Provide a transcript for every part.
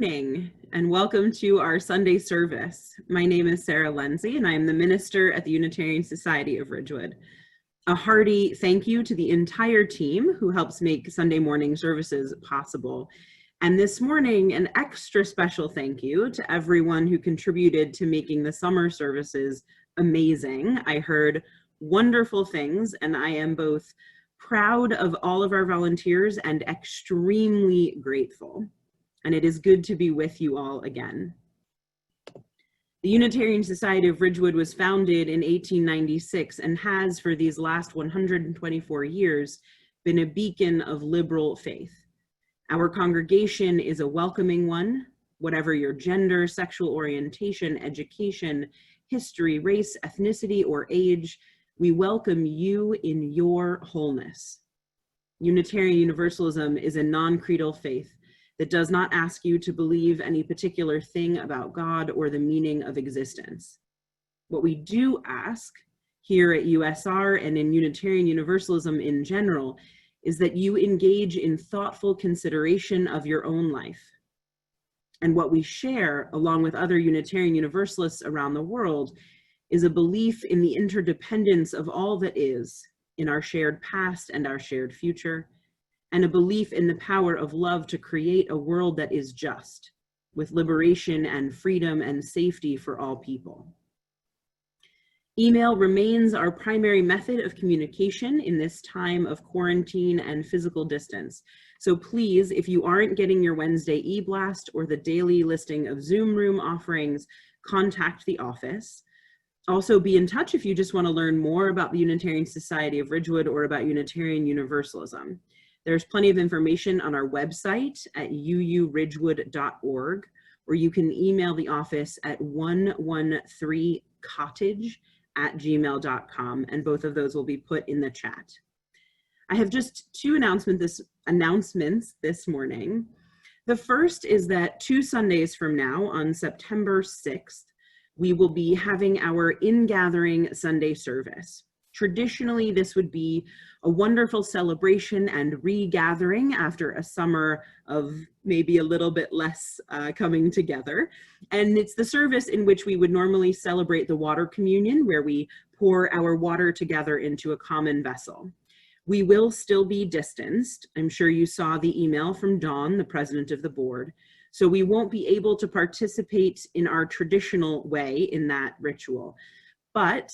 Morning and welcome to our Sunday service. My name is Sarah Lenzi and I am the minister at the Unitarian Society of Ridgewood. A hearty thank you to the entire team who helps make Sunday morning services possible. And this morning, an extra special thank you to everyone who contributed to making the summer services amazing. I heard wonderful things and I am both proud of all of our volunteers and extremely grateful. And it is good to be with you all again. The Unitarian Society of Ridgewood was founded in 1896 and has, for these last 124 years, been a beacon of liberal faith. Our congregation is a welcoming one, whatever your gender, sexual orientation, education, history, race, ethnicity, or age, we welcome you in your wholeness. Unitarian Universalism is a non-creedal faith that does not ask you to believe any particular thing about God or the meaning of existence. What we do ask here at USR and in Unitarian Universalism in general is that you engage in thoughtful consideration of your own life. And what we share, along with other Unitarian Universalists around the world, is a belief in the interdependence of all that is, in our shared past and our shared future, and a belief in the power of love to create a world that is just, with liberation and freedom and safety for all people. Email remains our primary method of communication in this time of quarantine and physical distance. So please, if you aren't getting your Wednesday e-blast or the daily listing of Zoom room offerings, contact the office. Also be in touch if you just want to learn more about the Unitarian Society of Ridgewood or about Unitarian Universalism. There's plenty of information on our website at uuridgewood.org, or you can email the office at 113cottage@gmail.com, and both of those will be put in the chat. I have just two announcements this morning. The first is that 2 Sundays from now, on September 6th, we will be having our in-gathering Sunday service. Traditionally, this would be a wonderful celebration and regathering after a summer of maybe a little bit less coming together. And it's the service in which we would normally celebrate the water communion, where we pour our water together into a common vessel. We will still be distanced. I'm sure you saw the email from Dawn, the president of the board. So we won't be able to participate in our traditional way in that ritual. But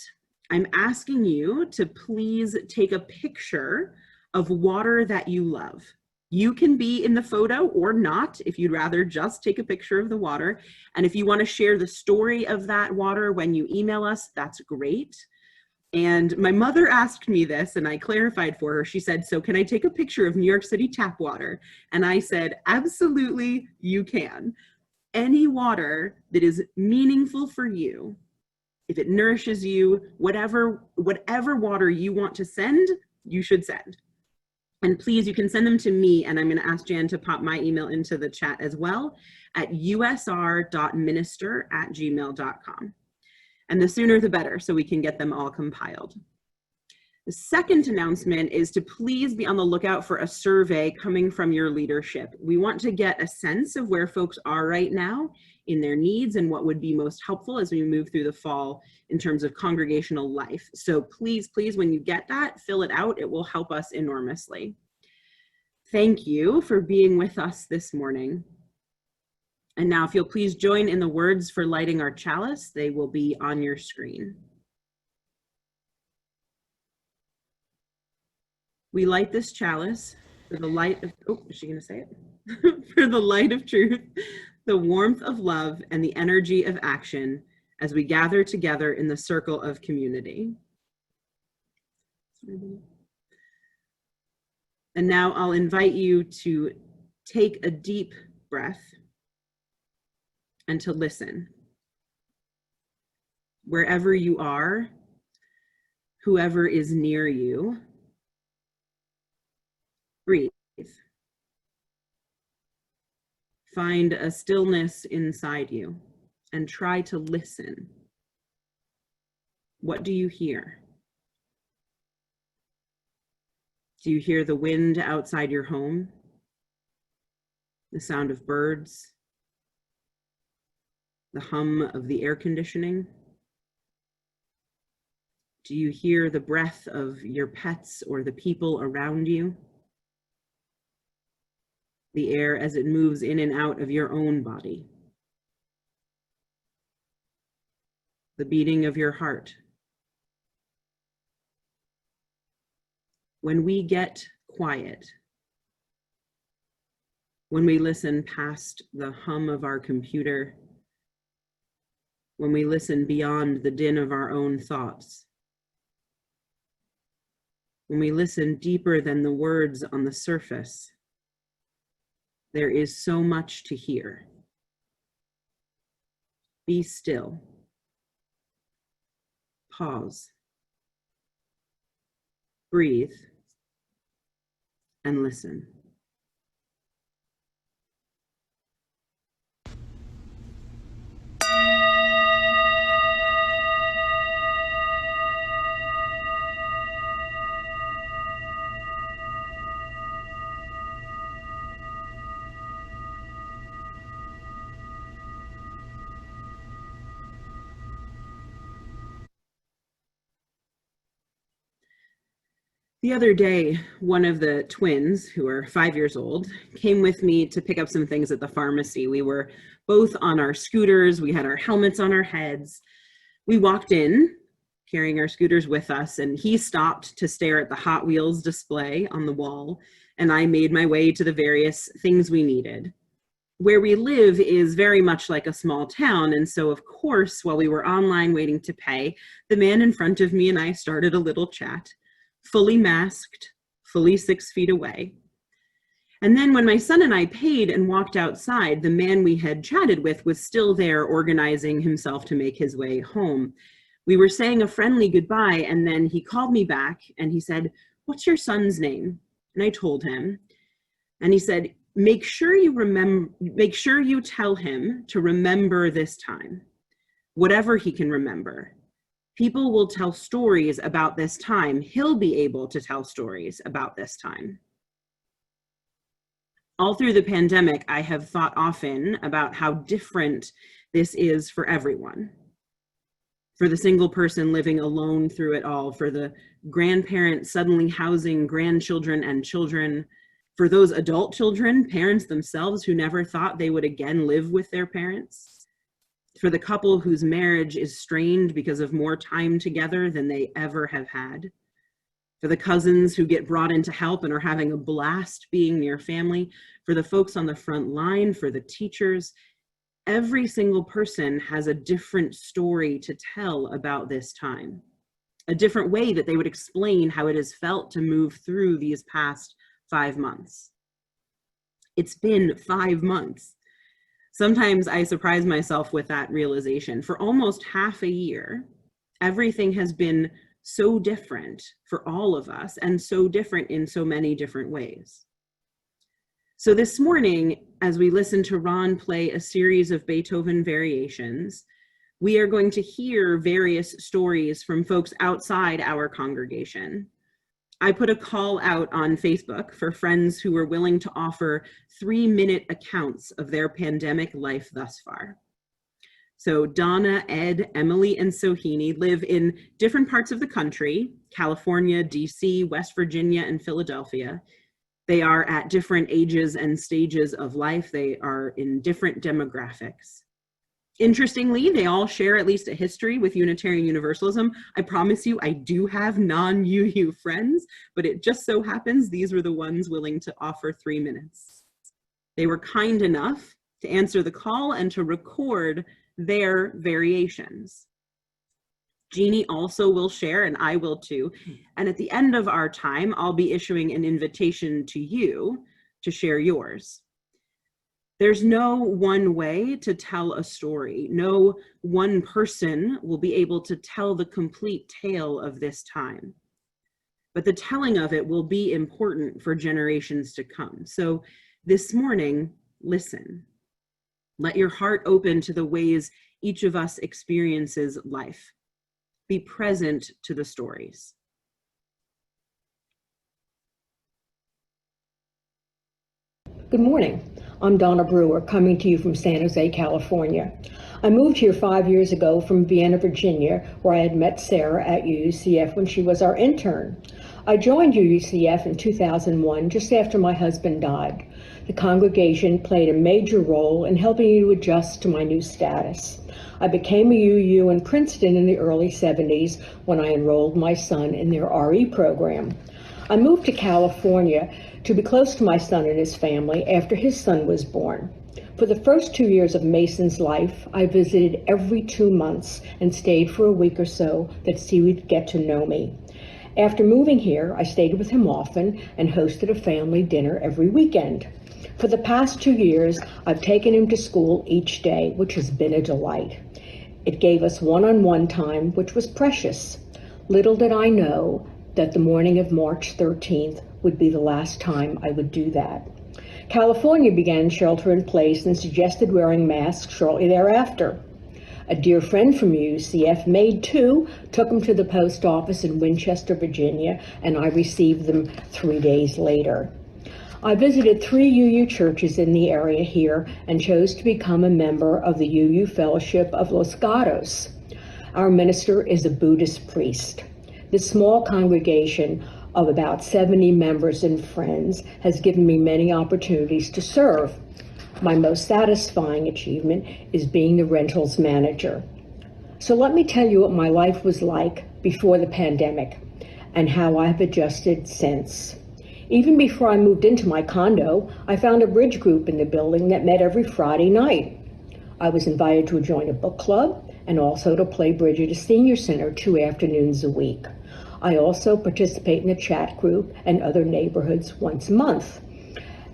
I'm asking you to please take a picture of water that you love. You can be in the photo or not, if you'd rather just take a picture of the water. And if you want to share the story of that water when you email us, that's great. And my mother asked me this and I clarified for her. She said, so can I take a picture of New York City tap water? And I said, absolutely, you can. Any water that is meaningful for you, if it nourishes you, whatever water you want to send, you should send. And please, you can send them to me, and I'm going to ask Jan to pop my email into the chat as well, at usr.minister@gmail.com. And the sooner the better, so we can get them all compiled. The second announcement is to please be on the lookout for a survey coming from your leadership. We want to get a sense of where folks are right now in their needs and what would be most helpful as we move through the fall in terms of congregational life. So please, when you get that, fill it out. It will help us enormously. Thank you for being with us this morning. And now if you'll please join in the words for lighting our chalice, they will be on your screen. We light this chalice for the light of, is she gonna say it? For the light of truth, the warmth of love, and the energy of action as we gather together in the circle of community. And now I'll invite you to take a deep breath and to listen. Wherever you are, whoever is near you, breathe. Find a stillness inside you and try to listen. What do you hear? Do you hear the wind outside your home? The sound of birds? the hum of the air conditioning? Do you hear the breath of your pets or the people around you? The air as it moves in and out of your own body? The beating of your heart? When we get quiet, when we listen past the hum of our computer, when we listen beyond the din of our own thoughts, when we listen deeper than the words on the surface, there is so much to hear. Be still. Pause. Breathe. And listen. The other day, one of the twins, who are 5 years old, came with me to pick up some things at the pharmacy. We were both on our scooters. We had our helmets on our heads. We walked in, carrying our scooters with us, and he stopped to stare at the Hot Wheels display on the wall, and I made my way to the various things we needed. Where we live is very much like a small town, and so of course, while we were online waiting to pay, the man in front of me and I started a little chat. Fully masked, fully 6 feet away. And then when my son and I paid and walked outside, the man we had chatted with was still there organizing himself to make his way home. We were saying a friendly goodbye, and then he called me back and he said, "What's your son's name?" And I told him, and he said, make sure you tell him to remember this time, whatever he can remember. People will tell stories about this time. He'll be able to tell stories about this time. All through the pandemic, I have thought often about how different this is for everyone. For the single person living alone through it all, for the grandparent suddenly housing grandchildren and children, for those adult children, parents themselves who never thought they would again live with their parents, for the couple whose marriage is strained because of more time together than they ever have had, for the cousins who get brought in to help and are having a blast being near family, for the folks on the front line, for the teachers. Every single person has a different story to tell about this time, a different way that they would explain how it has felt to move through these past 5 months. It's been 5 months. Sometimes I surprise myself with that realization. For almost half a year, everything has been so different for all of us and so different in so many different ways. So this morning, as we listen to Ron play a series of Beethoven variations, we are going to hear various stories from folks outside our congregation. I put a call out on Facebook for friends who were willing to offer 3-minute accounts of their pandemic life thus far. So Donna, Ed, Emily, and Sohini live in different parts of the country, California, DC, West Virginia, and Philadelphia. They are at different ages and stages of life. They are in different demographics. Interestingly, they all share at least a history with Unitarian Universalism. I promise you, I do have non-UU friends, but it just so happens these were the ones willing to offer 3 minutes. They were kind enough to answer the call and to record their variations. Jeannie also will share, and I will too. And at the end of our time, I'll be issuing an invitation to you to share yours. There's no one way to tell a story. No one person will be able to tell the complete tale of this time. But the telling of it will be important for generations to come. So this morning, listen. Let your heart open to the ways each of us experiences life. Be present to the stories. Good morning. I'm Donna Brewer, coming to you from San Jose, California. I moved here 5 years ago from Vienna, Virginia, where I had met Sarah at UUCF when she was our intern. I joined UUCF in 2001, just after my husband died. The congregation played a major role in helping me to adjust to my new status. I became a UU in Princeton in the early 70s when I enrolled my son in their RE program. I moved to California to be close to my son and his family after his son was born. For the first 2 years of Mason's life, I visited every 2 months and stayed for a week or so that he would get to know me. After moving here, I stayed with him often and hosted a family dinner every weekend. For the past 2 years, I've taken him to school each day, which has been a delight. It gave us one-on-one time, which was precious. Little did I know that the morning of March 13th would be the last time I would do that. California began shelter in place and suggested wearing masks shortly thereafter. A dear friend from UCF made two, took them to the post office in Winchester, Virginia, and I received them 3 days later. I visited 3 UU churches in the area here and chose to become a member of the UU Fellowship of Los Gatos. Our minister is a Buddhist priest. This small congregation of about 70 members and friends has given me many opportunities to serve. My most satisfying achievement is being the rentals manager. So let me tell you what my life was like before the pandemic and how I've adjusted since. Even before I moved into my condo, I found a bridge group in the building that met every Friday night. I was invited to join a book club and also to play bridge at a senior center 2 afternoons a week. I also participate in the chat group and other neighborhoods once a month.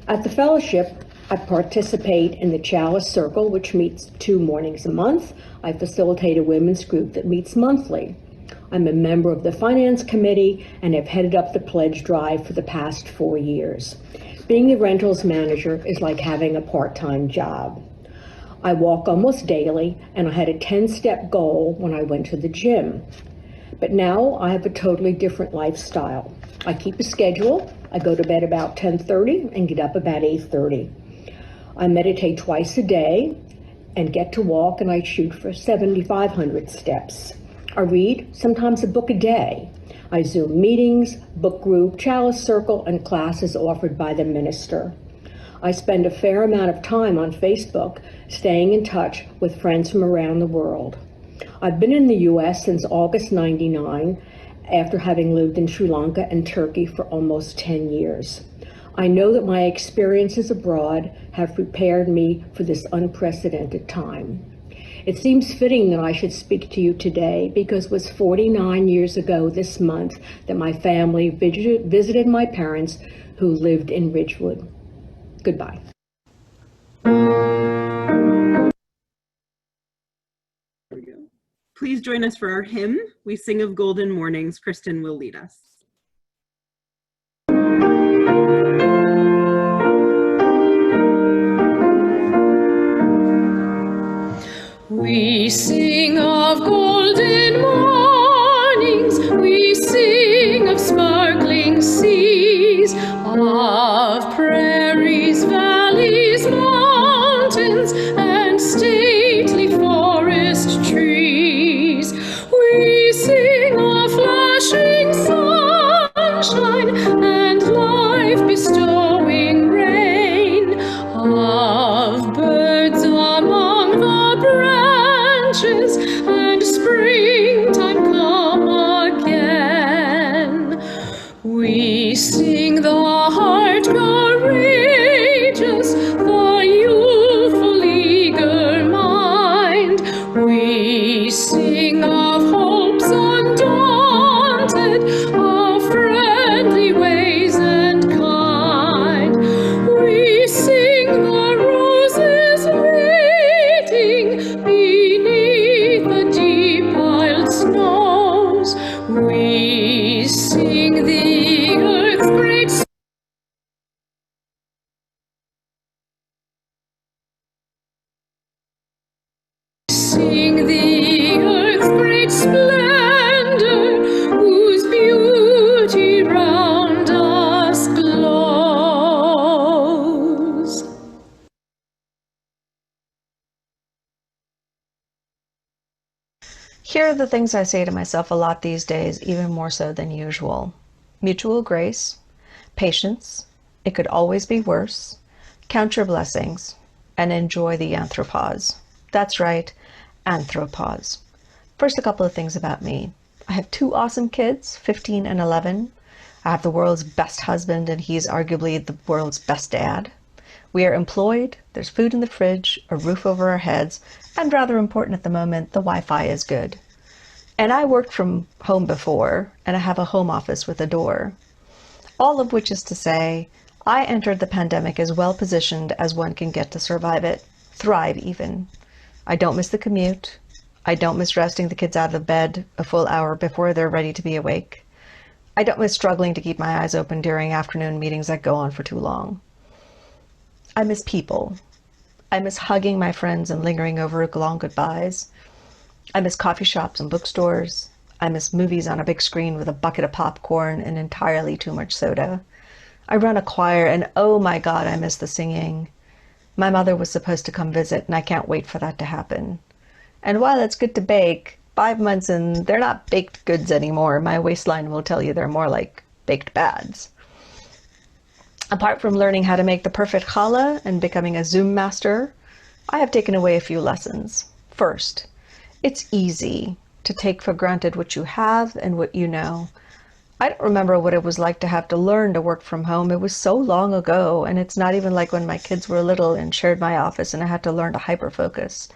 At the fellowship, I participate in the Chalice Circle, which meets 2 mornings a month. I facilitate a women's group that meets monthly. I'm a member of the Finance Committee and have headed up the pledge drive for the past 4 years. Being the rentals manager is like having a part-time job. I walk almost daily, and I had a 10-step goal when I went to the gym. But now I have a totally different lifestyle. I keep a schedule. I go to bed about 10:30 and get up about 8:30. I meditate twice a day and get to walk, and I shoot for 7,500 steps. I read sometimes a book a day. I Zoom meetings, book group, Chalice Circle, and classes offered by the minister. I spend a fair amount of time on Facebook, staying in touch with friends from around the world. I've been in the U.S. since August '99, after having lived in Sri Lanka and Turkey for almost 10 years. I know that my experiences abroad have prepared me for this unprecedented time. It seems fitting that I should speak to you today because it was 49 years ago this month that my family visited my parents who lived in Ridgewood. Goodbye. Please join us for our hymn. We sing of golden mornings. Kristen will lead us. We sing of golden mornings, we sing of sparkling seas, of prairies, valleys, mountains, and stately forest trees. We sing of flashing sunshine and life bestowing rain, of birds among the branches and springtime come again. We sing the heart courageous, the youthful eager mind. We sing of hopes undaunted, of friendly ways and kind. We sing the roses waiting beneath the deep piled snows. We sing the earth's great sing the earth's great splendor, whose beauty round us glows. Here are the things I say to myself a lot these days, even more so than usual. Mutual grace, patience, it could always be worse, count your blessings, and enjoy the anthropause. That's right, anthropause. First, a couple of things about me. I have two awesome kids, 15 and 11. I have the world's best husband, and he's arguably the world's best dad. We are employed, there's food in the fridge, a roof over our heads, and rather important at the moment, the Wi-Fi is good. And I worked from home before, and I have a home office with a door. All of which is to say, I entered the pandemic as well positioned as one can get to survive it, thrive even. I don't miss the commute. I don't miss resting the kids out of bed a full hour before they're ready to be awake. I don't miss struggling to keep my eyes open during afternoon meetings that go on for too long. I miss people. I miss hugging my friends and lingering over long goodbyes. I miss coffee shops and bookstores. I miss movies on a big screen with a bucket of popcorn and entirely too much soda. I run a choir and oh my God, I miss the singing. My mother was supposed to come visit and I can't wait for that to happen. And while it's good to bake, 5 months in, they're not baked goods anymore. My waistline will tell you they're more like baked bads. Apart from learning how to make the perfect challah and becoming a Zoom master, I have taken away a few lessons. First, it's easy to take for granted what you have and what you know. I don't remember what it was like to have to learn to work from home. It was so long ago, and it's not even like when my kids were little and shared my office and I had to learn to hyper-focus.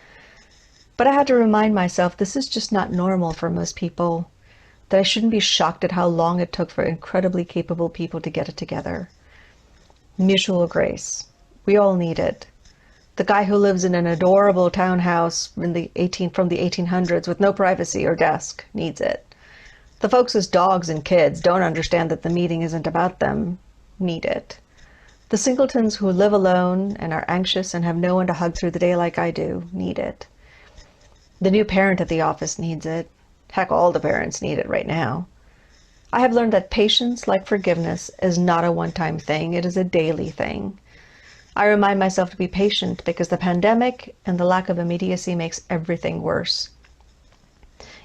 But I had to remind myself this is just not normal for most people, that I shouldn't be shocked at how long it took for incredibly capable people to get it together. Mutual grace. We all need it. The guy who lives in an adorable townhouse from the 1800s with no privacy or desk needs it. The folks whose dogs and kids don't understand that the meeting isn't about them need it. The singletons who live alone and are anxious and have no one to hug through the day like I do need it. The new parent at the office needs it. Heck, all the parents need it right now. I have learned that patience, like forgiveness, is not a one-time thing. It is a daily thing. I remind myself to be patient because the pandemic and the lack of immediacy makes everything worse.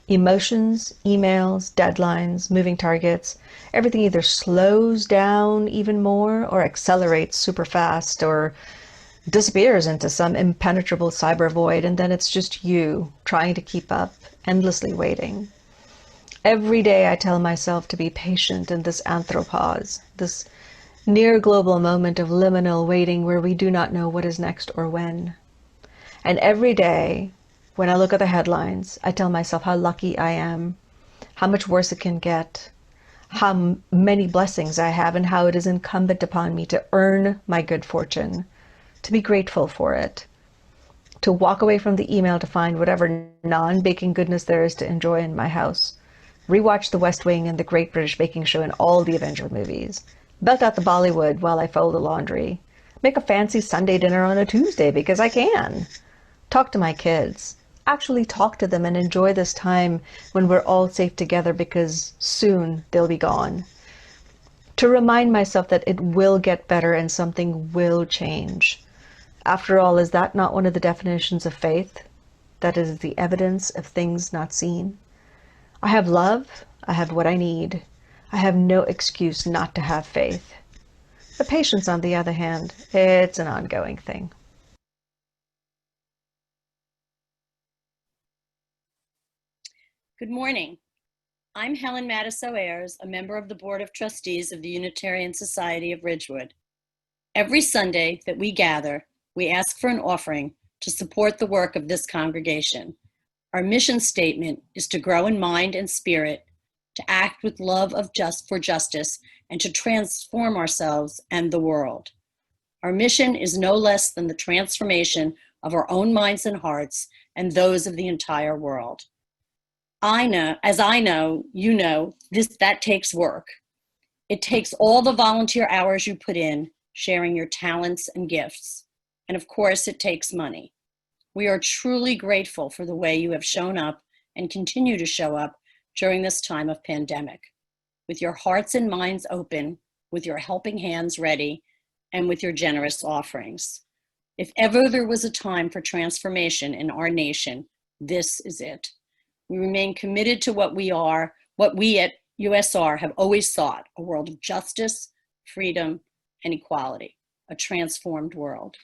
Emotions, emails, deadlines, moving targets, everything either slows down even more or accelerates super fast or disappears into some impenetrable cyber void, and then it's just you trying to keep up, endlessly waiting. Every day I tell myself to be patient in this anthropause, this near global moment of liminal waiting where we do not know what is next or when. And every day, when I look at the headlines, I tell myself how lucky I am, how much worse it can get, how many blessings I have, and how it is incumbent upon me to earn my good fortune, to be grateful for it, to walk away from the email to find whatever non-baking goodness there is to enjoy in my house, rewatch The West Wing and The Great British Baking Show and all the Avenger movies, belt out the Bollywood while I fold the laundry, make a fancy Sunday dinner on a Tuesday because I can, talk to my kids, actually talk to them and enjoy this time when we're all safe together because soon they'll be gone. To remind myself that it will get better and something will change. After all, is that not one of the definitions of faith? That is the evidence of things not seen. I have love. I have what I need. I have no excuse not to have faith. The patience, on the other hand, it's an ongoing thing. Good morning. I'm Helen Matiso Ayers, a member of the Board of Trustees of the Unitarian Society of Ridgewood. Every Sunday that we gather, we ask for an offering to support the work of this congregation. Our mission statement is to grow in mind and spirit, to act with love for justice, and to transform ourselves and the world. Our mission is no less than the transformation of our own minds and hearts and those of the entire world. You know, that takes work. It takes all the volunteer hours you put in, sharing your talents and gifts. And of course, it takes money. We are truly grateful for the way you have shown up and continue to show up during this time of pandemic, with your hearts and minds open, with your helping hands ready, and with your generous offerings. If ever there was a time for transformation in our nation, this is it. We remain committed to what we at USR have always sought, a world of justice, freedom, and equality, a transformed world.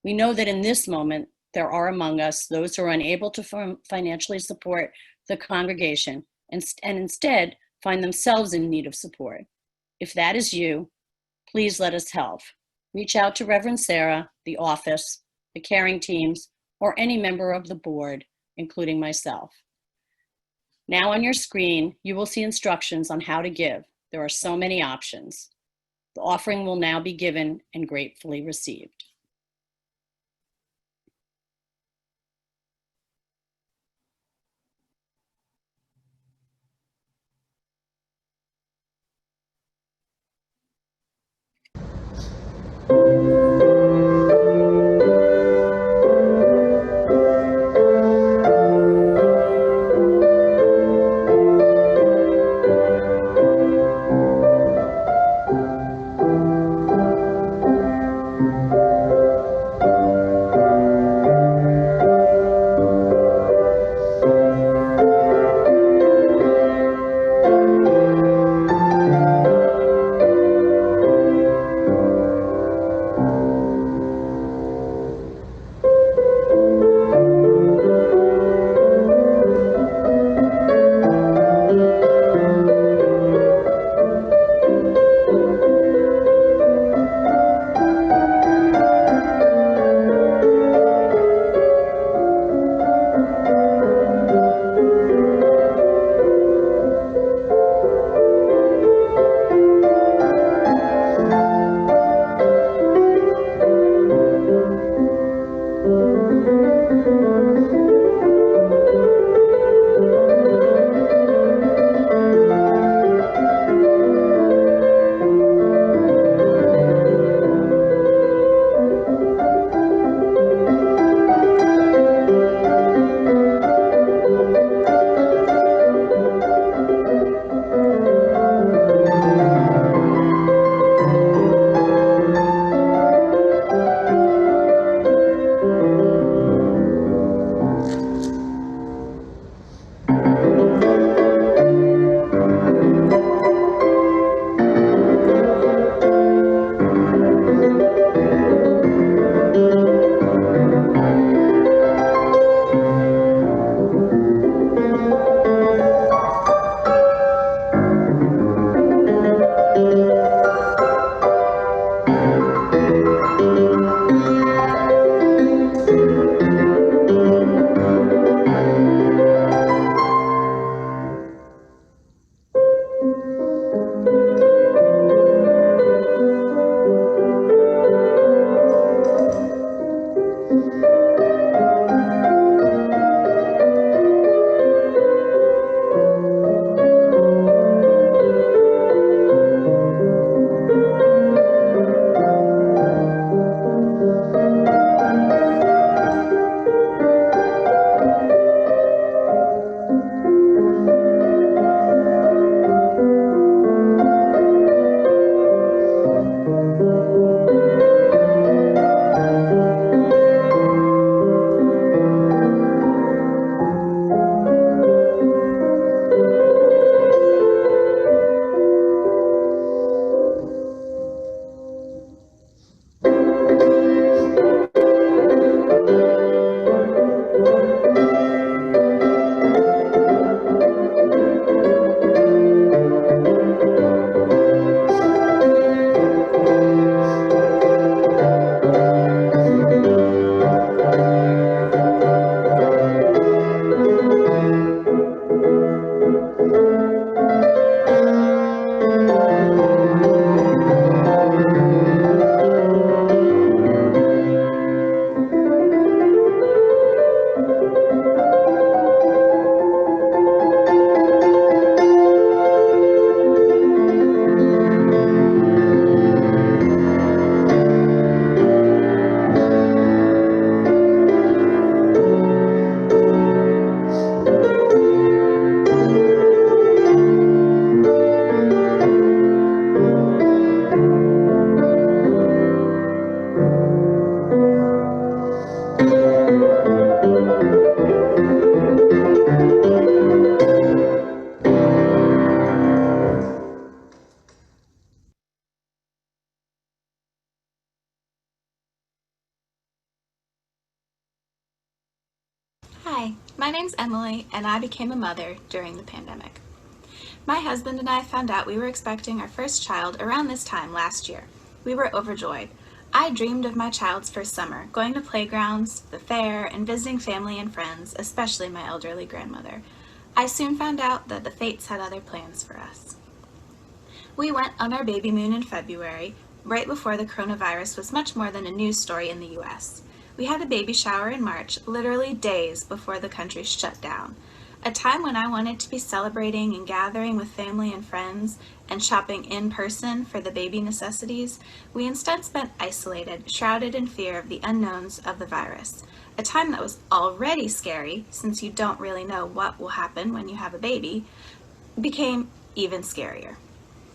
We know that in this moment, there are among us those who are unable to financially support the congregation and instead find themselves in need of support. If that is you, please let us help. Reach out to Reverend Sarah, the office, the caring teams, or any member of the board, including myself. Now on your screen, you will see instructions on how to give. There are so many options. The offering will now be given and gratefully received. Hi, my name's Emily, and I became a mother during the pandemic. My husband and I found out we were expecting our first child around this time last year. We were overjoyed. I dreamed of my child's first summer, going to playgrounds, the fair, and visiting family and friends, especially my elderly grandmother. I soon found out that the fates had other plans for us. We went on our baby moon in February, right before the coronavirus was much more than a news story in the US. We had a baby shower in March, literally days before the country shut down. A time when I wanted to be celebrating and gathering with family and friends and shopping in person for the baby necessities, we instead spent isolated, shrouded in fear of the unknowns of the virus. A time that was already scary, since you don't really know what will happen when you have a baby, became even scarier.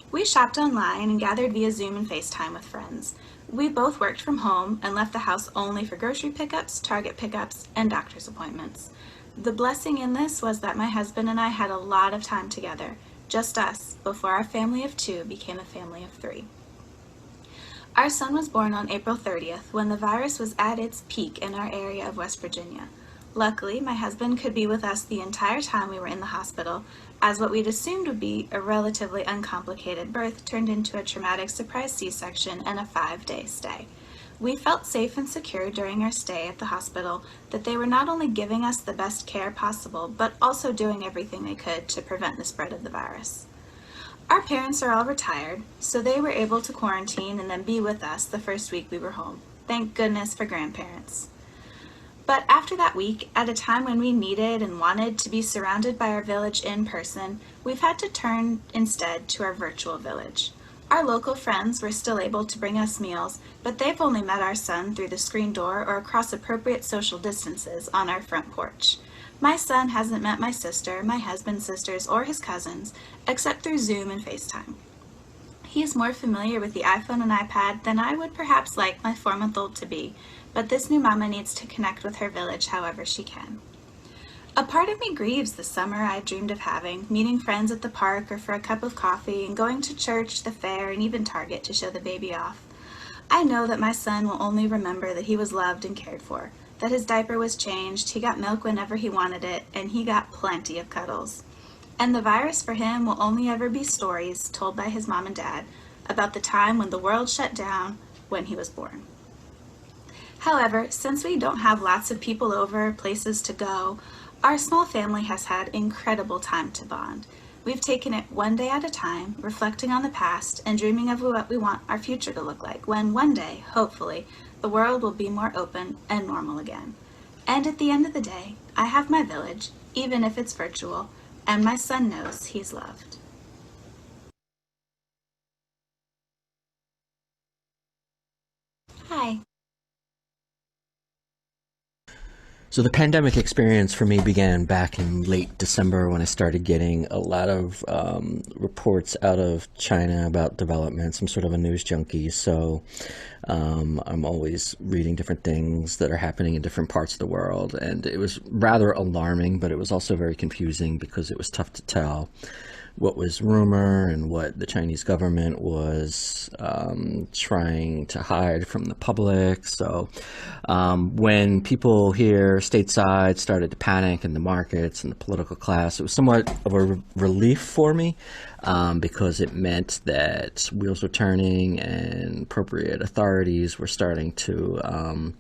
We shopped online and gathered via Zoom and FaceTime with friends. We both worked from home and left the house only for grocery pickups, Target pickups, and doctor's appointments. The blessing in this was that my husband and I had a lot of time together, just us, before our family of 2 became a family of 3. Our son was born on April 30th, when the virus was at its peak in our area of West Virginia. Luckily, my husband could be with us the entire time we were in the hospital, as what we'd assumed would be a relatively uncomplicated birth turned into a traumatic surprise C-section and a 5-day stay. We felt safe and secure during our stay at the hospital that they were not only giving us the best care possible, but also doing everything they could to prevent the spread of the virus. Our parents are all retired, so they were able to quarantine and then be with us the first week we were home. Thank goodness for grandparents. But after that week, at a time when we needed and wanted to be surrounded by our village in person, we've had to turn instead to our virtual village. Our local friends were still able to bring us meals, but they've only met our son through the screen door or across appropriate social distances on our front porch. My son hasn't met my sister, my husband's sisters, or his cousins, except through Zoom and FaceTime. He is more familiar with the iPhone and iPad than I would perhaps like my 4-month-old to be, but this new mama needs to connect with her village however she can. A part of me grieves the summer I dreamed of having, meeting friends at the park or for a cup of coffee, and going to church, the fair, and even Target to show the baby off. I know that my son will only remember that he was loved and cared for, that his diaper was changed, he got milk whenever he wanted it, and he got plenty of cuddles. And the virus for him will only ever be stories told by his mom and dad about the time when the world shut down when he was born. However, since we don't have lots of people over, places to go, our small family has had incredible time to bond. We've taken it one day at a time, reflecting on the past and dreaming of what we want our future to look like when one day, hopefully, the world will be more open and normal again. And at the end of the day, I have my village, even if it's virtual, and my son knows he's loved. Hi. So the pandemic experience for me began back in late December when I started getting a lot of reports out of China about developments. I'm sort of a news junkie, so I'm always reading different things that are happening in different parts of the world. And it was rather alarming, but it was also very confusing because it was tough to tell what was rumor and what the Chinese government was trying to hide from the public. So when people here stateside started to panic in the markets and the political class, it was somewhat of a relief for me because it meant that wheels were turning and appropriate authorities were starting to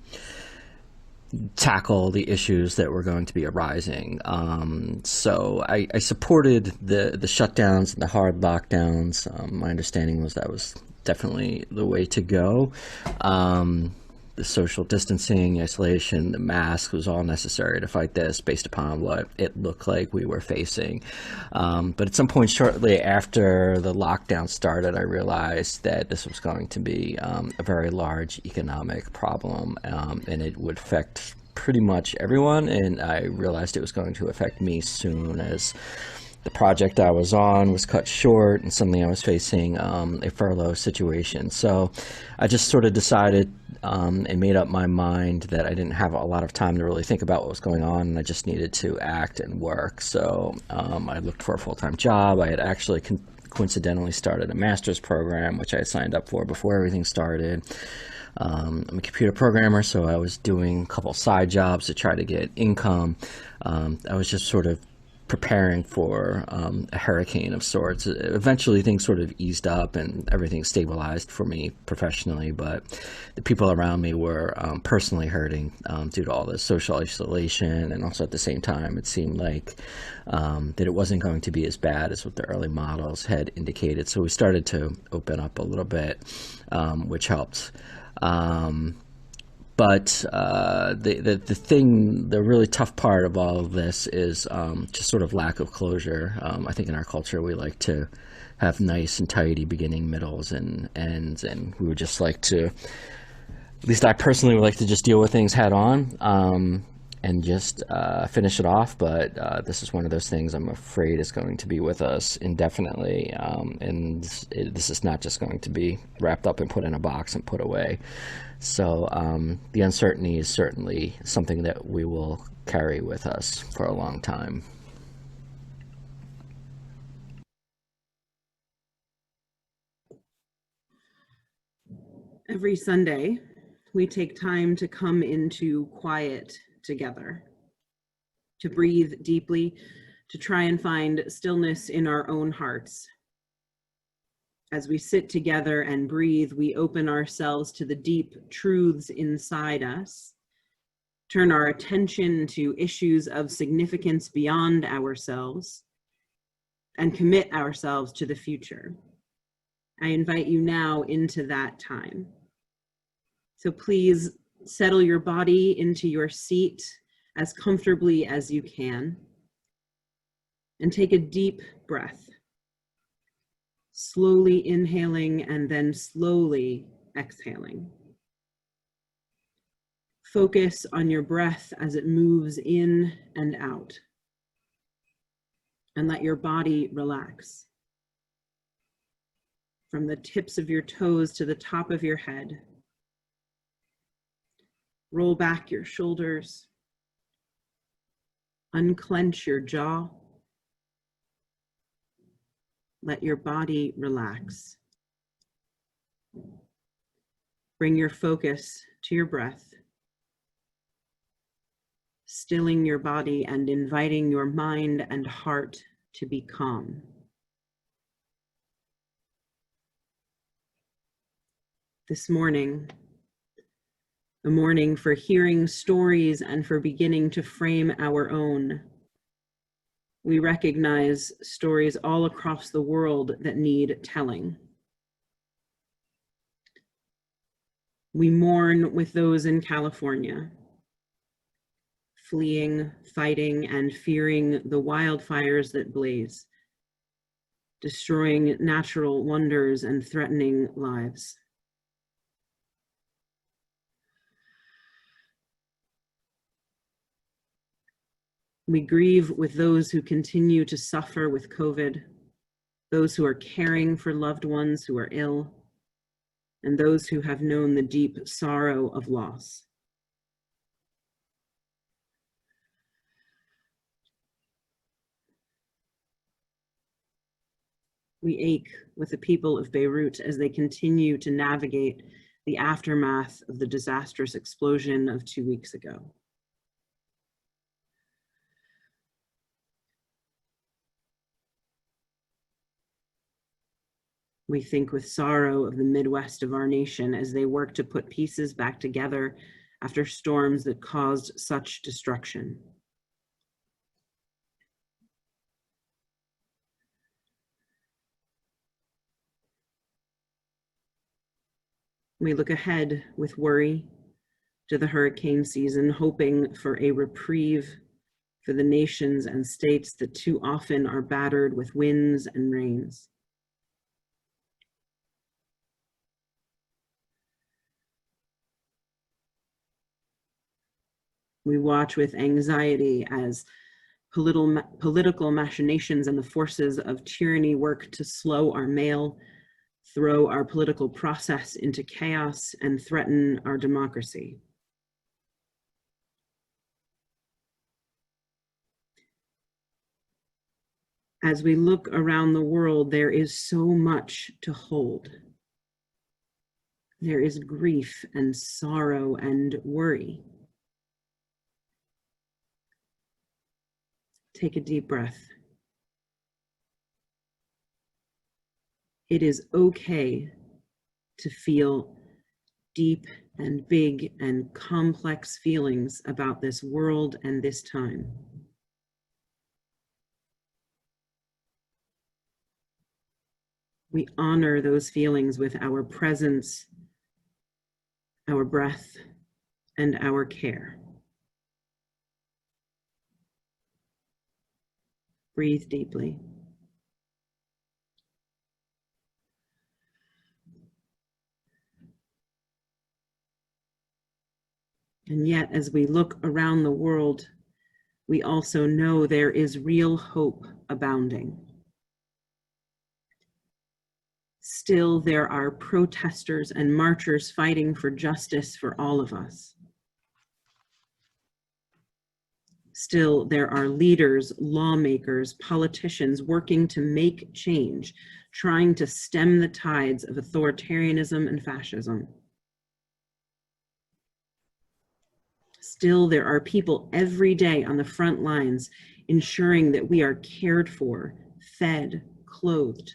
tackle the issues that were going to be arising. So I supported the shutdowns and the hard lockdowns. My understanding was that was definitely the way to go. The social distancing, isolation, the mask was all necessary to fight this based upon what it looked like we were facing. But at some point shortly after the lockdown started, I realized that this was going to be a very large economic problem, and it would affect pretty much everyone. And I realized it was going to affect me soon, as the project I was on was cut short and suddenly I was facing a furlough situation. So I just sort of decided and made up my mind that I didn't have a lot of time to really think about what was going on, and I just needed to act and work. So I looked for a full-time job. I had actually coincidentally started a master's program, which I had signed up for before everything started. I'm a computer programmer, so I was doing a couple side jobs to try to get income. I was just sort of preparing for a hurricane of sorts. Eventually, things sort of eased up and everything stabilized for me professionally, but the people around me were personally hurting due to all this social isolation, and also at the same time, it seemed like that it wasn't going to be as bad as what the early models had indicated. So we started to open up a little bit, which helped. But the really tough part of all of this is just sort of lack of closure. I think in our culture we like to have nice and tidy beginning, middles, and ends, and we would just like to, at least I personally would like to just deal with things head on and just finish it off. But this is one of those things I'm afraid is going to be with us indefinitely, and this is not just going to be wrapped up and put in a box and put away. So the uncertainty is certainly something that we will carry with us for a long time. Every Sunday, we take time to come into quiet together, to breathe deeply, to try and find stillness in our own hearts. As we sit together and breathe, we open ourselves to the deep truths inside us, turn our attention to issues of significance beyond ourselves, and commit ourselves to the future. I invite you now into that time. So please settle your body into your seat as comfortably as you can, and take a deep breath. Slowly inhaling and then slowly exhaling. Focus on your breath as it moves in and out, and let your body relax. From the tips of your toes to the top of your head. Roll back your shoulders. Unclench your jaw. Let your body relax. Bring your focus to your breath, stilling your body and inviting your mind and heart to be calm. This morning, a morning for hearing stories and for beginning to frame our own. We recognize stories all across the world that need telling. We mourn with those in California, fleeing, fighting, and fearing the wildfires that blaze, destroying natural wonders and threatening lives. We grieve with those who continue to suffer with COVID, those who are caring for loved ones who are ill, and those who have known the deep sorrow of loss. We ache with the people of Beirut as they continue to navigate the aftermath of the disastrous explosion of 2 weeks ago. We think with sorrow of the Midwest of our nation as they work to put pieces back together after storms that caused such destruction. We look ahead with worry to the hurricane season, hoping for a reprieve for the nations and states that too often are battered with winds and rains. We watch with anxiety as political machinations and the forces of tyranny work to slow our mail, throw our political process into chaos, and threaten our democracy. As we look around the world, there is so much to hold. There is grief and sorrow and worry. Take a deep breath. It is okay to feel deep and big and complex feelings about this world and this time. We honor those feelings with our presence, our breath, and our care. Breathe deeply. And yet, as we look around the world, we also know there is real hope abounding. Still, there are protesters and marchers fighting for justice for all of us. Still, there are leaders, lawmakers, politicians working to make change, trying to stem the tides of authoritarianism and fascism. Still, there are people every day on the front lines ensuring that we are cared for, fed, clothed.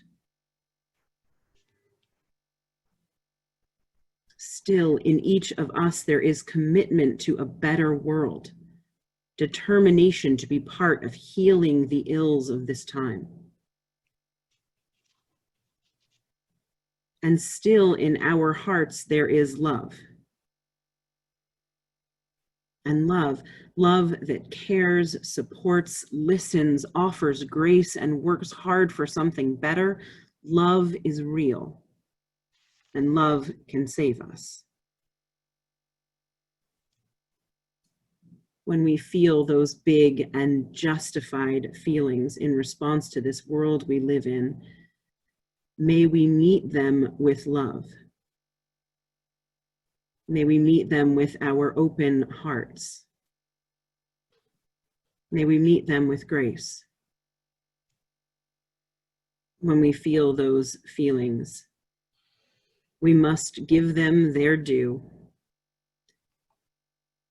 Still, in each of us, there is commitment to a better world, determination to be part of healing the ills of this time. And still, in our hearts, there is love. And love that cares, supports, listens, offers grace, and works hard for something better. Love is real, and love can save us. When we feel those big and justified feelings in response to this world we live in, may we meet them with love. May we meet them with our open hearts. May we meet them with grace. When we feel those feelings, we must give them their due.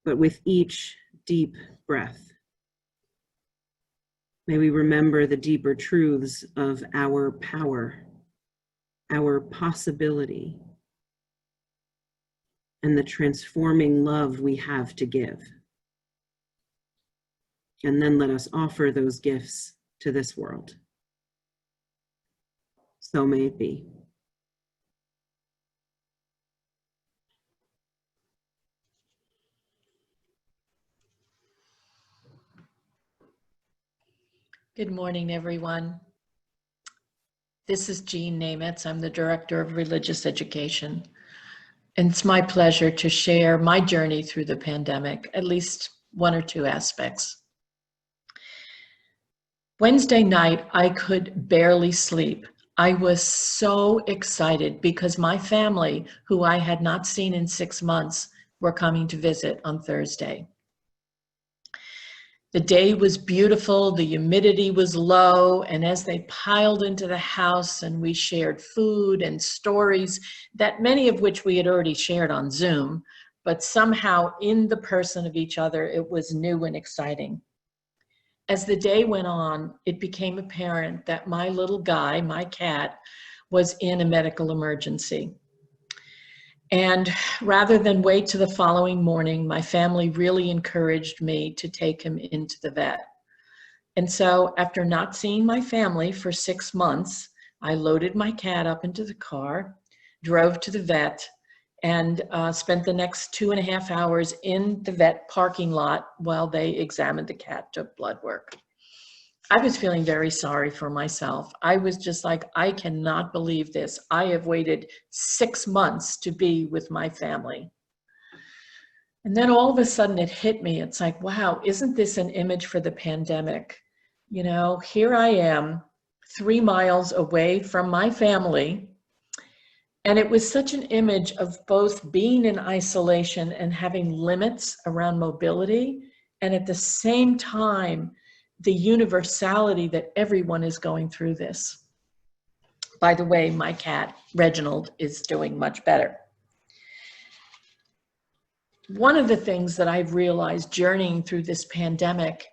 But with each deep breath, may we remember the deeper truths of our power, our possibility, and the transforming love we have to give. And then let us offer those gifts to this world. So may it be. Good morning, everyone. This is Jean Nametz. I'm the Director of Religious Education. And it's my pleasure to share my journey through the pandemic, at least one or two aspects. Wednesday night, I could barely sleep. I was so excited because my family, who I had not seen in 6 months, were coming to visit on Thursday. The day was beautiful, the humidity was low, and as they piled into the house and we shared food and stories, that many of which we had already shared on Zoom, but somehow in the person of each other, it was new and exciting. As the day went on, it became apparent that my little guy, my cat, was in a medical emergency. And rather than wait to the following morning, my family really encouraged me to take him into the vet. And so after not seeing my family for 6 months, I loaded my cat up into the car, drove to the vet, and spent the next 2.5 hours in the vet parking lot while they examined the cat, took blood work. I was feeling very sorry for myself. I was just like, I cannot believe this. I have waited 6 months to be with my family. And then all of a sudden it hit me. It's like, wow, isn't this an image for the pandemic? You know, here I am 3 miles away from my family. And it was such an image of both being in isolation and having limits around mobility, and at the same time, the universality that everyone is going through this. By the way, my cat, Reginald, is doing much better. one of the things that I've realized journeying through this pandemic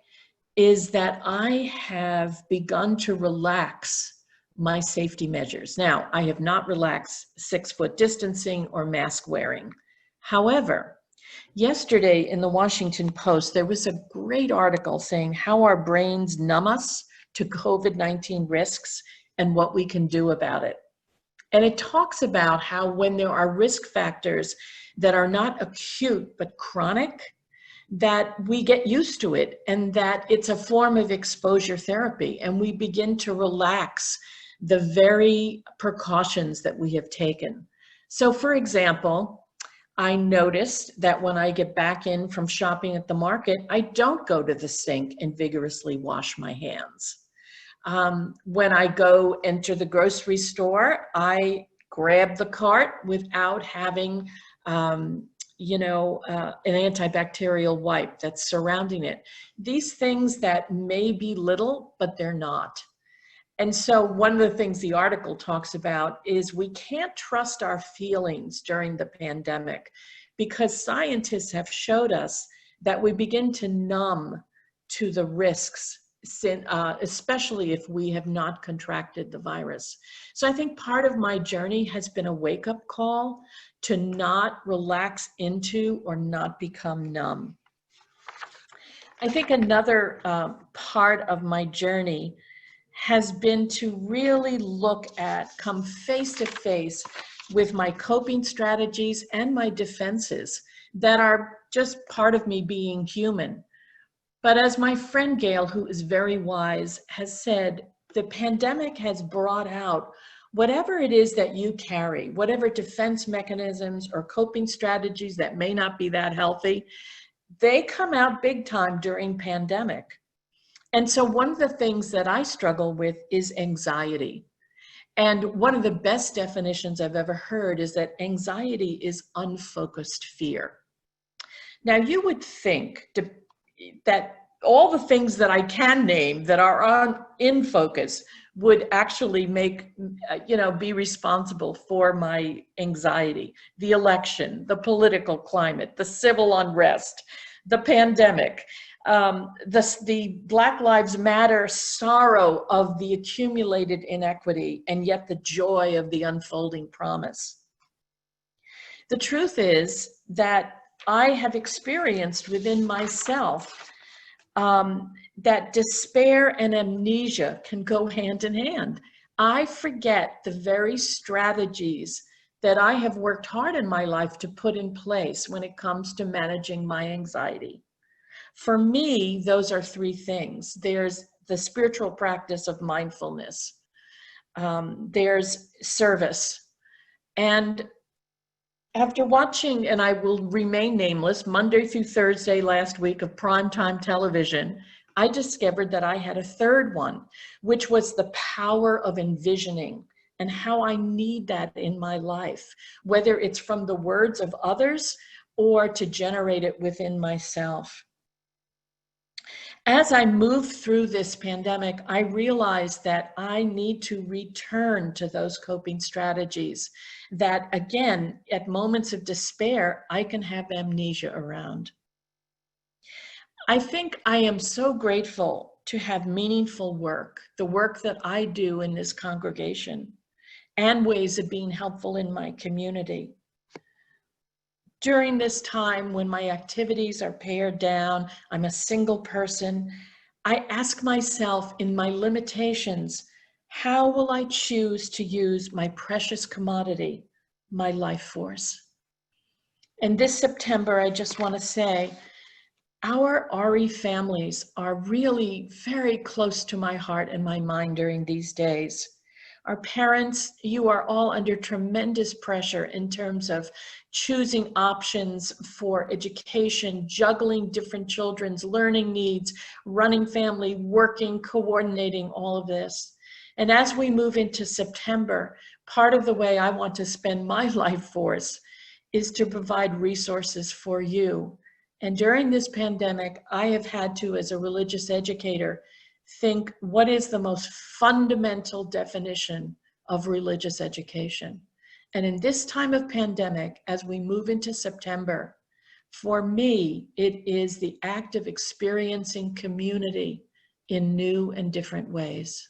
is that I have begun to relax my safety measures. Now, I have not relaxed 6-foot distancing or mask wearing. However, yesterday in the Washington Post, there was a great article saying how our brains numb us to COVID-19 risks and what we can do about it. And it talks about how when there are risk factors that are not acute but chronic, that we get used to it and that it's a form of exposure therapy, and we begin to relax the very precautions that we have taken. So for example, I noticed that when I get back in from shopping at the market, I don't go to the sink and vigorously wash my hands. When I go enter the grocery store, I grab the cart without having an antibacterial wipe that's surrounding it. These things that may be little, but they're not. And so one of the things the article talks about is we can't trust our feelings during the pandemic, because scientists have showed us that we begin to numb to the risks, especially if we have not contracted the virus. So I think part of my journey has been a wake-up call to not relax into or not become numb. I think another part of my journey has been to really come face to face with my coping strategies and my defenses that are just part of me being human. But as my friend Gail, who is very wise, has said, the pandemic has brought out whatever it is that you carry, whatever defense mechanisms or coping strategies that may not be that healthy, they come out big time during pandemic. And so one of the things that I struggle with is anxiety. And one of the best definitions I've ever heard is that anxiety is unfocused fear. Now you would think that all the things that I can name that are in focus would actually be responsible for my anxiety. The election, the political climate, the civil unrest, the pandemic, the Black Lives Matter sorrow of the accumulated inequity, and yet the joy of the unfolding promise. The truth is that I have experienced within myself that despair and amnesia can go hand in hand. I forget the very strategies that I have worked hard in my life to put in place when it comes to managing my anxiety. For me, those are three things. There's the spiritual practice of mindfulness. There's service. And after watching, and I will remain nameless, Monday through Thursday last week of primetime television, I discovered that I had a third one, which was the power of envisioning and how I need that in my life, whether it's from the words of others or to generate it within myself. As I moved through this pandemic, I realized that I need to return to those coping strategies that, again, at moments of despair, I can have amnesia around. I think I am so grateful to have meaningful work, the work that I do in this congregation, and ways of being helpful in my community. During this time when my activities are pared down, I'm a single person, I ask myself in my limitations, how will I choose to use my precious commodity, my life force? And this September, I just want to say, our RE families are really very close to my heart and my mind during these days. Our parents, you are all under tremendous pressure in terms of choosing options for education, juggling different children's learning needs, running family, working, coordinating all of this. And as we move into September, part of the way I want to spend my life force is to provide resources for you. And during this pandemic, I have had to, as a religious educator, think what is the most fundamental definition of religious education. And in this time of pandemic, as we move into September, For me, it is the act of experiencing community in new and different ways.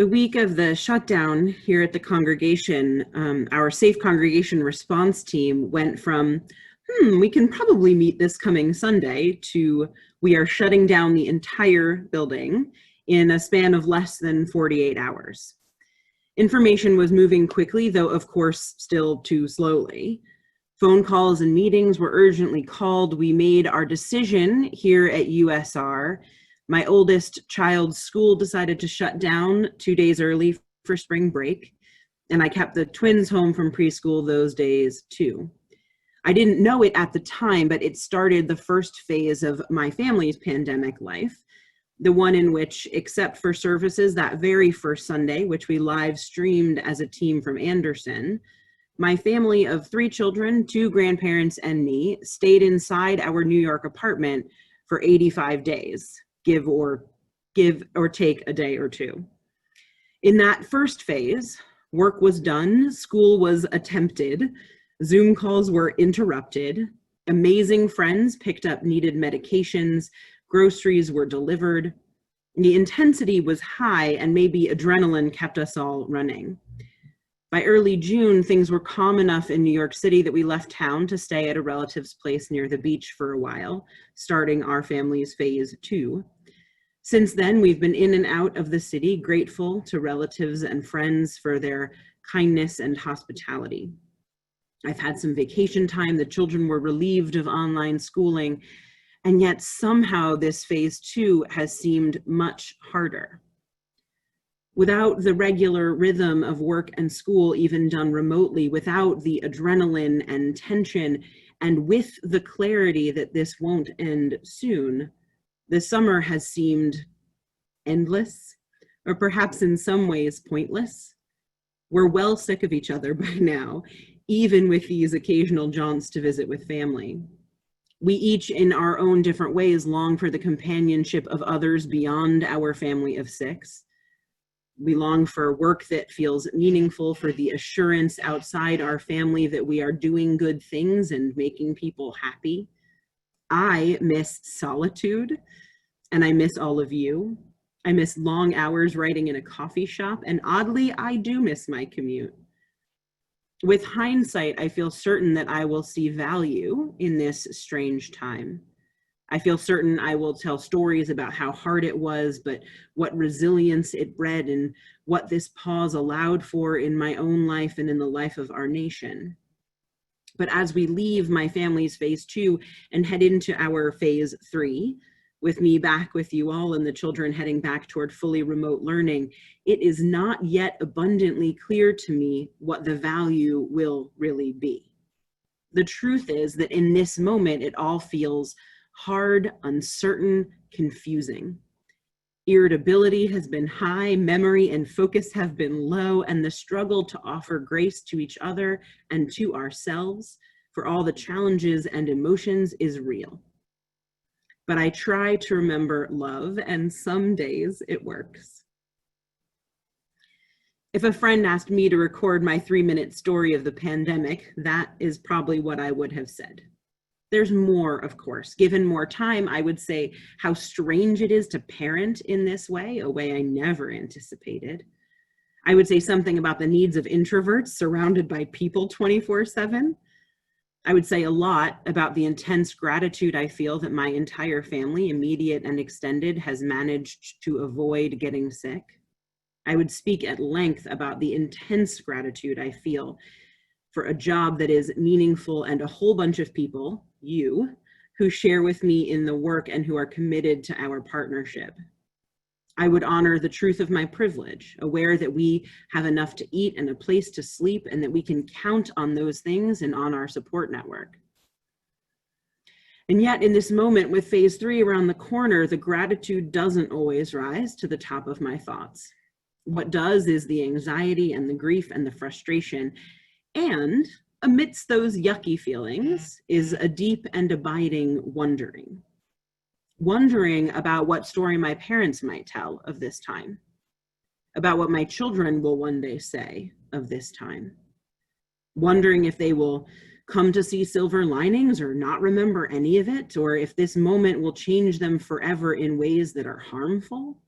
The week of the shutdown here at the congregation, our Safe Congregation Response Team went from, we can probably meet this coming Sunday, to we are shutting down the entire building in a span of less than 48 hours. Information was moving quickly, though of course still too slowly. Phone calls and meetings were urgently called. We made our decision here at USR. My oldest child's school decided to shut down 2 days early for spring break, and I kept the twins home from preschool those days too. I didn't know it at the time, but it started the first phase of my family's pandemic life, the one in which, except for services that very first Sunday, which we live streamed as a team from Anderson, my family of 3 children, 2 grandparents, and me stayed inside our New York apartment for 85 days, give or take a day or two. In that first phase, work was done, school was attempted, Zoom calls were interrupted, amazing friends picked up needed medications, groceries were delivered. The intensity was high, and maybe adrenaline kept us all running. By early June, things were calm enough in New York City that we left town to stay at a relative's place near the beach for a while, starting our family's phase 2. Since then, we've been in and out of the city, grateful to relatives and friends for their kindness and hospitality. I've had some vacation time, the children were relieved of online schooling, and yet somehow this phase 2 has seemed much harder. Without the regular rhythm of work and school, even done remotely, without the adrenaline and tension, and with the clarity that this won't end soon, the summer has seemed endless, or perhaps in some ways pointless. We're well sick of each other by now, even with these occasional jaunts to visit with family. We each, in our own different ways, long for the companionship of others beyond our family of 6. We long for work that feels meaningful, for the assurance outside our family that we are doing good things and making people happy. I miss solitude, and I miss all of you. I miss long hours writing in a coffee shop, and oddly, I do miss my commute. With hindsight, I feel certain that I will see value in this strange time. I feel certain I will tell stories about how hard it was, but what resilience it bred and what this pause allowed for in my own life and in the life of our nation. But as we leave my family's phase 2 and head into our phase 3, with me back with you all and the children heading back toward fully remote learning, it is not yet abundantly clear to me what the value will really be. The truth is that in this moment, it all feels hard, uncertain, confusing. Irritability has been high, memory and focus have been low, and the struggle to offer grace to each other and to ourselves for all the challenges and emotions is real. But I try to remember love, and some days it works. If a friend asked me to record my 3-minute story of the pandemic, that is probably what I would have said. There's more, of course. Given more time, I would say how strange it is to parent in this way, a way I never anticipated. I would say something about the needs of introverts surrounded by people 24/7. I would say a lot about the intense gratitude I feel that my entire family, immediate and extended, has managed to avoid getting sick. I would speak at length about the intense gratitude I feel for a job that is meaningful and a whole bunch of people, you, who share with me in the work and who are committed to our partnership. I would honor the truth of my privilege, aware that we have enough to eat and a place to sleep, and that we can count on those things and on our support network. And yet in this moment with phase 3 around the corner, the gratitude doesn't always rise to the top of my thoughts. What does is the anxiety and the grief and the frustration. And amidst those yucky feelings is a deep and abiding wondering. Wondering about what story my parents might tell of this time, about what my children will one day say of this time, wondering if they will come to see silver linings or not remember any of it, or if this moment will change them forever in ways that are harmful,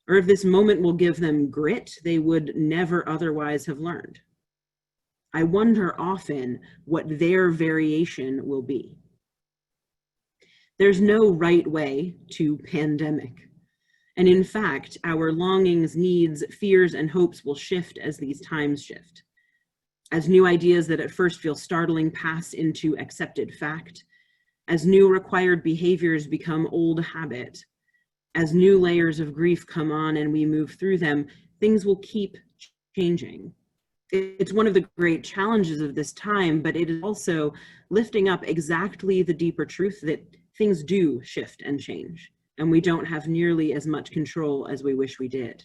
or if this moment will give them grit they would never otherwise have learned. I wonder often what their variation will be. There's no right way to pandemic. And in fact, our longings, needs, fears, and hopes will shift as these times shift. As new ideas that at first feel startling pass into accepted fact, as new required behaviors become old habit, as new layers of grief come on and we move through them, things will keep changing. It's one of the great challenges of this time, but it is also lifting up exactly the deeper truth that things do shift and change, and we don't have nearly as much control as we wish we did.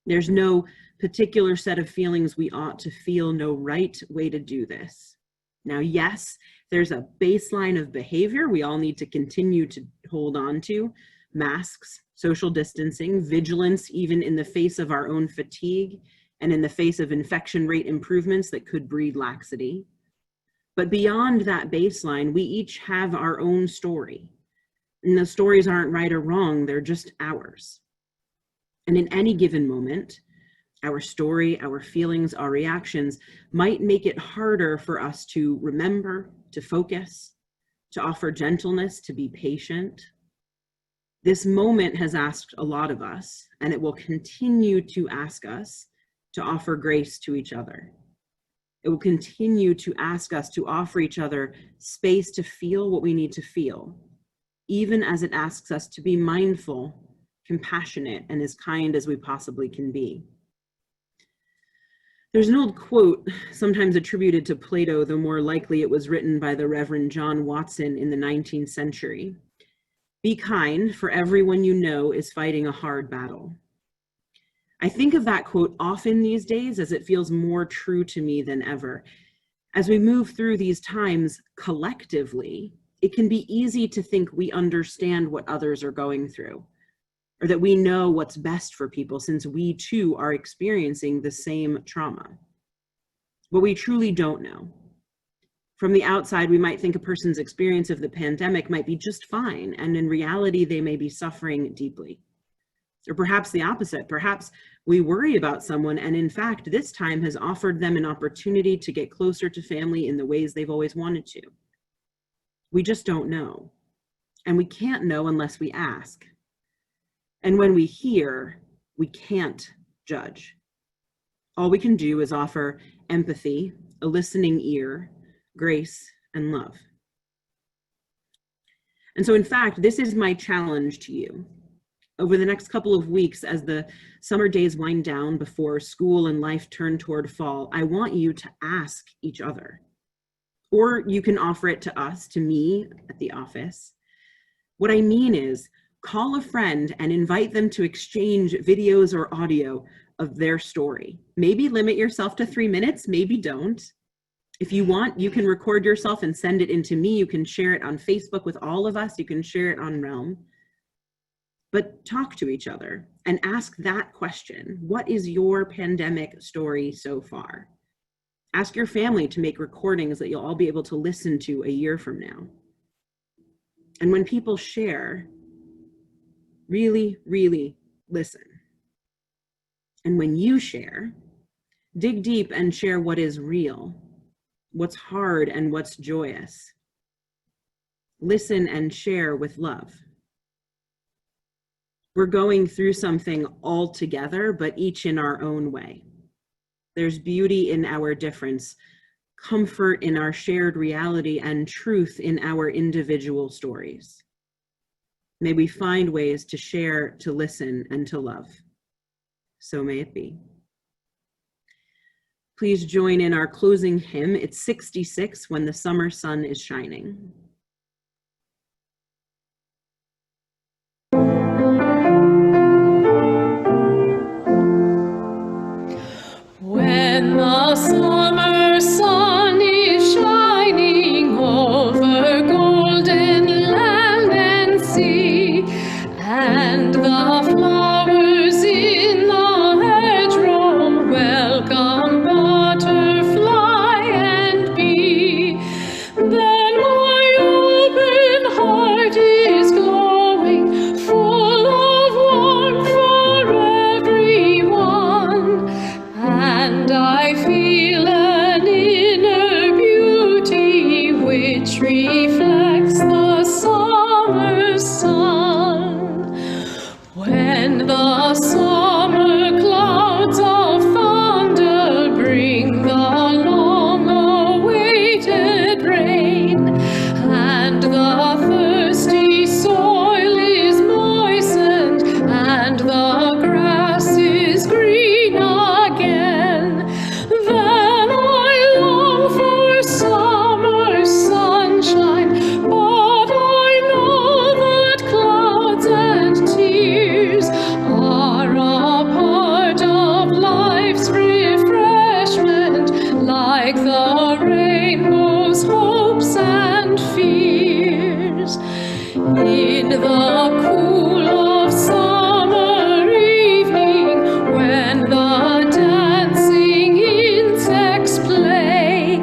There's no particular set of feelings we ought to feel, no right way to do this. Now, yes, there's a baseline of behavior we all need to continue to hold on to: masks, social distancing, vigilance, even in the face of our own fatigue, and in the face of infection rate improvements that could breed laxity. But beyond that baseline, we each have our own story. And the stories aren't right or wrong, they're just ours. And in any given moment, our story, our feelings, our reactions might make it harder for us to remember, to focus, to offer gentleness, to be patient. This moment has asked a lot of us, and it will continue to ask us to offer grace to each other. It will continue to ask us to offer each other space to feel what we need to feel, even as it asks us to be mindful, compassionate, and as kind as we possibly can be. There's an old quote, sometimes attributed to Plato, though more likely it was written by the Reverend John Watson in the 19th century. Be kind, for everyone you know is fighting a hard battle. I think of that quote often these days as it feels more true to me than ever. As we move through these times collectively, it can be easy to think we understand what others are going through, or that we know what's best for people since we too are experiencing the same trauma. But we truly don't know. From the outside, we might think a person's experience of the pandemic might be just fine, and in reality, they may be suffering deeply. Or perhaps the opposite. Perhaps we worry about someone, and in fact, this time has offered them an opportunity to get closer to family in the ways they've always wanted to. We just don't know. And we can't know unless we ask. And when we hear, we can't judge. All we can do is offer empathy, a listening ear, grace, and love. And so, in fact, this is my challenge to you. Over the next couple of weeks, as the summer days wind down before school and life turn toward fall, I want you to ask each other. Or you can offer it to us, to me at the office. What I mean is, call a friend and invite them to exchange videos or audio of their story. Maybe limit yourself to 3 minutes, maybe don't. If you want, you can record yourself and send it in to me. You can share it on Facebook with all of us. You can share it on Realm. But talk to each other and ask that question. What is your pandemic story so far? Ask your family to make recordings that you'll all be able to listen to a year from now. And when people share, really, really listen. And when you share, dig deep and share what is real, what's hard and what's joyous. Listen and share with love. We're going through something all together, but each in our own way. There's beauty in our difference, comfort in our shared reality, and truth in our individual stories. May we find ways to share, to listen, and to love. So may it be. Please join in our closing hymn. It's 66, When the Summer Sun is Shining. When the summer sun is shining over golden land and sea, and the flowers in the hedgerow welcome butterfly and bee, then my open heart is glowing, full of warmth. I feel an inner beauty which reflects the summer sun. When the summer clouds of thunder bring the long-awaited rain, and the thirsty soil is moistened, and the grass is green again, then I long for summer sunshine, but I know that clouds and tears are a part of life's refreshment, like the rainbow's hopes and fears. In the cool of summer evening, when the dancing insects play,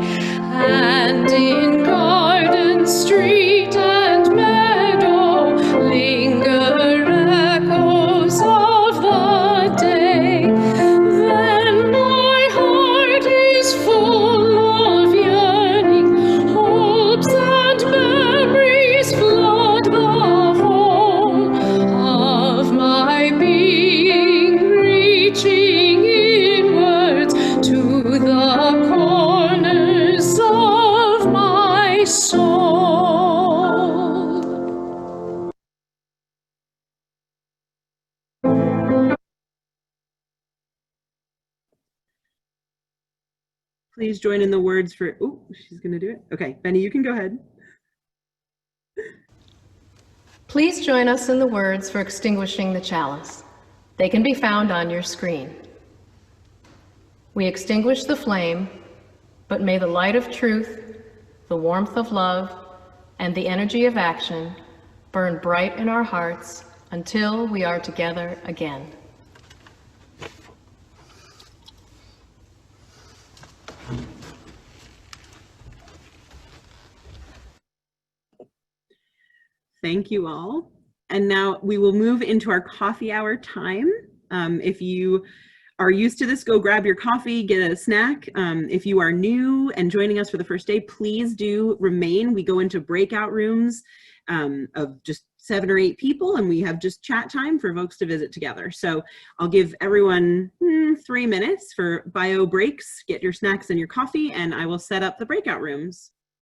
and in garden, street, and meadow linger echoes of the day, then my heart is full of yearning, hopes and memories flood the whole of my being, reaching inwards to the corners of my soul. Please join in the words for, oh, she's gonna do it. Okay, Benny, you can go ahead. Please join us in the words for extinguishing the chalice. They can be found on your screen. We extinguish the flame, but may the light of truth, the warmth of love, and the energy of action burn bright in our hearts until we are together again. Thank you all. And now we will move into our coffee hour time. If you are used to this, go grab your coffee, get a snack. If you are new and joining us for the first day, please do remain. We go into breakout rooms of just 7 or 8 people, and we have just chat time for folks to visit together. So I'll give everyone 3 minutes for bio breaks, get your snacks and your coffee, and I will set up the breakout rooms.